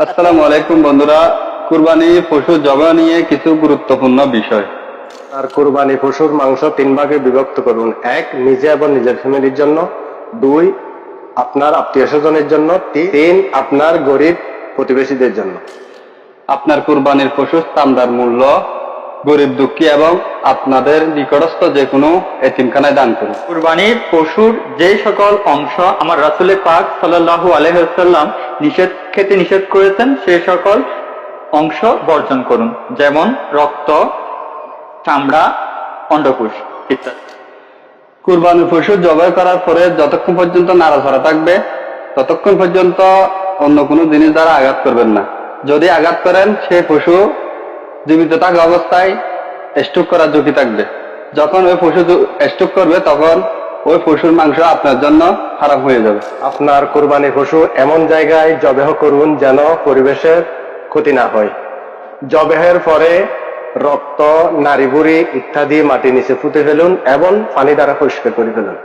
আসসালামু আলাইকুম বন্ধুরা, কুরবানি পশু জবাই নিয়ে কিছু গুরুত্বপূর্ণ বিষয়। আর কুরবানি পশুর মাংস 3 ভাগে বিভক্ত করুন। 1, নিজে এবং নিজের ফ্যামিলির জন্য। 2, আপনার আত্মীয় স্বজনের জন্য। 3, আপনার গরিব প্রতিবেশীদের জন্য। আপনার কুরবানির পশুর চামড়ার মূল্য গরিব দুঃখী এবং আপনাদের নিকটস্থ যে কোনো এতিমখানায় দান করুন। কুরবানির পশুর যে সকল অংশ আমার রাসূল পাক সাল্লাল্লাহু আলাইহি ওয়াসাল্লাম খেতে নিষেধ করেছেন সে সকল অংশ বর্জন করুন, যেমন রক্ত, চামড়া, অন্ডকোষ ইত্যাদি। কুরবানির পশু জবাই করার পরে যতক্ষণ পর্যন্ত নাড়াচাড়া থাকবে ততক্ষণ পর্যন্ত অন্য কোনো জিনিস দ্বারা আঘাত করবেন না। যদি আঘাত করেন সেই পশু জীবিত থাকা অবস্থায় স্ট্রোক করার ঝুঁকি থাকবে। যখন ওই পশু স্ট্রোক করবে তখন ওই পশুর মাংস আপনার জন্য খারাপ হয়ে যাবে। আপনার কুরবানির পশু এমন জায়গায় জবেহ করুন যেন পরিবেশের ক্ষতি না হয়। জবেহের পরে রক্ত, নাড়িভুড়ি ইত্যাদি মাটি নিচে পুঁতে ফেলুন এবং পানি দ্বারা পরিষ্কার করে ফেলুন।